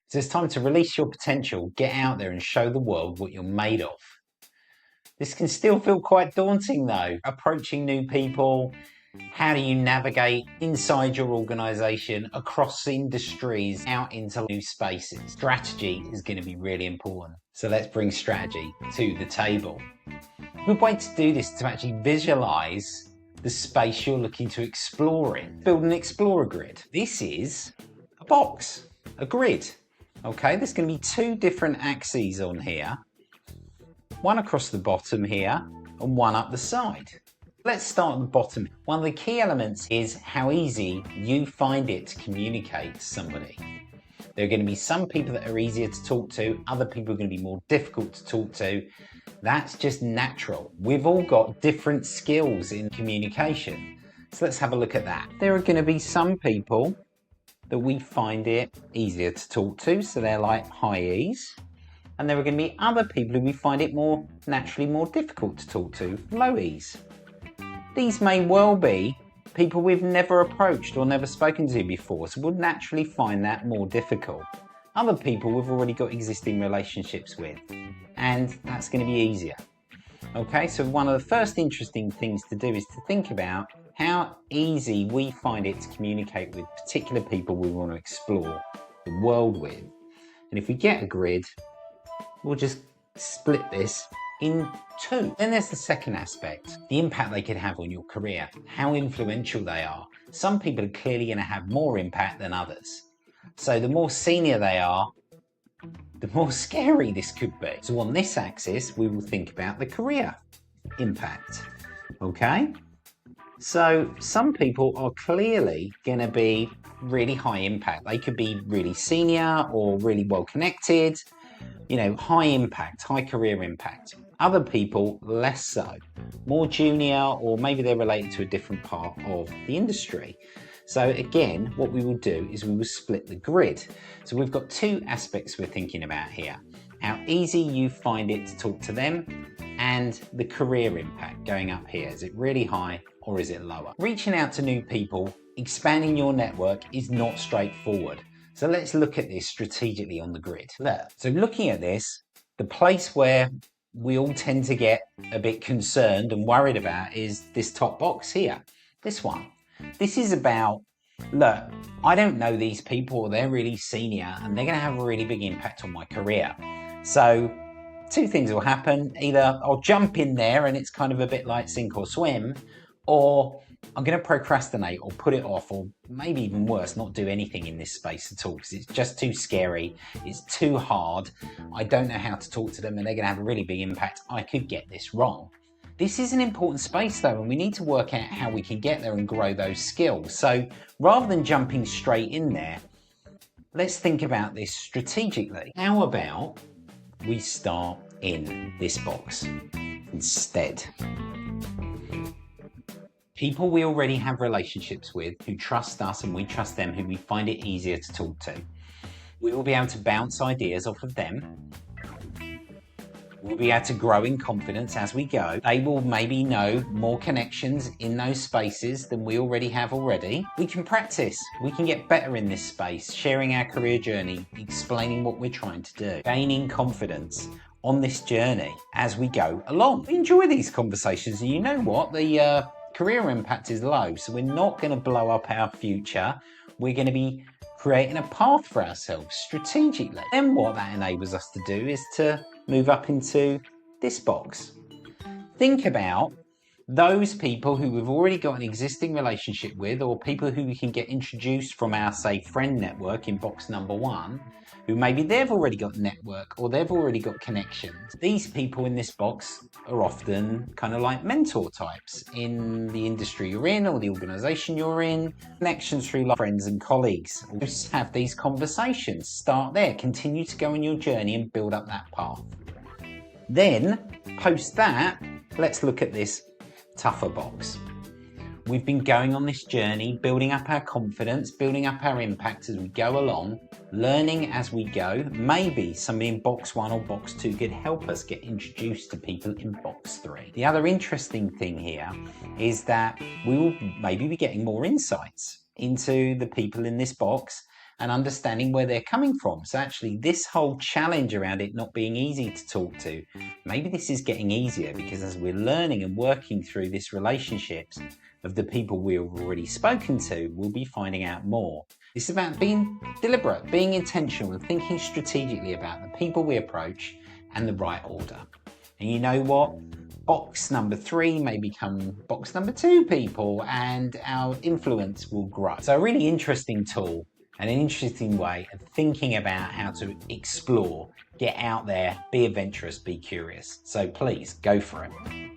So it's time to release your potential, get out there and show the world what you're made of. This can still feel quite daunting though, approaching new people. How do you navigate inside your organisation, across industries, out into new spaces? Strategy is going to be really important. So let's bring strategy to the table. A good way to do this is to actually visualise the space you're looking to explore in. Build an explorer grid. This is a box, a grid. Okay, there's going to be two different axes on here. One across the bottom here and one up the side. Let's start at the bottom. One of the key elements is how easy you find it to communicate to somebody. There are going to be some people that are easier to talk to, other people are going to be more difficult to talk to. That's just natural. We've all got different skills in communication. So let's have a look at that. There are going to be some people that we find it easier to talk to, so they're like high E's. And there are going to be other people who we find it naturally more difficult to talk to, low E's. These may well be people we've never approached or never spoken to before, so we'll naturally find that more difficult. Other people we've already got existing relationships with, and that's going to be easier. Okay, so one of the first interesting things to do is to think about how easy we find it to communicate with particular people we want to explore the world with. And if we get a grid, we'll just split this in two. Then there's the second aspect, the impact they could have on your career, how influential they are. Some people are clearly going to have more impact than others. So the more senior they are, the more scary this could be. So on this axis, we will think about the career impact. Okay? So some people are clearly going to be really high impact. They could be really senior or really well connected. You know, high impact, high career impact. Other people, less so, more junior, or maybe they're related to a different part of the industry. So again, what we will do is we will split the grid. So we've got two aspects we're thinking about here. How easy you find it to talk to them and the career impact going up here. Is it really high or is it lower? Reaching out to new people, expanding your network is not straightforward. So let's look at this strategically on the grid. So looking at this, the place where we all tend to get a bit concerned and worried about is this top box here, this one. This is about, look, I don't know these people, they're really senior and they're going to have a really big impact on my career. So two things will happen. Either I'll jump in there and it's kind of a bit like sink or swim, or I'm going to procrastinate or put it off, or maybe even worse, not do anything in this space at all because it's just too scary. It's too hard. I don't know how to talk to them and they're going to have a really big impact. I could get this wrong. This is an important space though, and we need to work out how we can get there and grow those skills. So rather than jumping straight in there, let's think about this strategically. How about we start in this box instead? People we already have relationships with, who trust us and we trust them, who we find it easier to talk to. We will be able to bounce ideas off of them. We'll be able to grow in confidence as we go. They will maybe know more connections in those spaces than we already have already. We can practice. We can get better in this space, sharing our career journey, explaining what we're trying to do, gaining confidence on this journey as we go along. We enjoy these conversations, and you know what? The career impact is low, so we're not going to blow up our future. We're going to be creating a path for ourselves strategically. Then what that enables us to do is to move up into this box. Think about those people who we've already got an existing relationship with, or people who we can get introduced from our, say, friend network in box number one, who maybe they've already got network or they've already got connections. These people in this box are often kind of like mentor types in the industry you're in or the organization you're in. Connections through like friends and colleagues. Just have these conversations. Start there. Continue to go on your journey and build up that path. Then, post that, let's look at this tougher box. We've been going on this journey, building up our confidence, building up our impact as we go along, learning as we go. Maybe somebody in box one or box two could help us get introduced to people in box three. The other interesting thing here is that we will maybe be getting more insights into the people in this box, and understanding where they're coming from. So actually this whole challenge around it not being easy to talk to, maybe this is getting easier because as we're learning and working through this relationships of the people we've already spoken to, we'll be finding out more. It's about being deliberate, being intentional and thinking strategically about the people we approach and the right order. And you know what? Box number 3 may become box number 2 people and our influence will grow. So a really interesting tool and an interesting way of thinking about how to explore, get out there, be adventurous, be curious. So please go for it.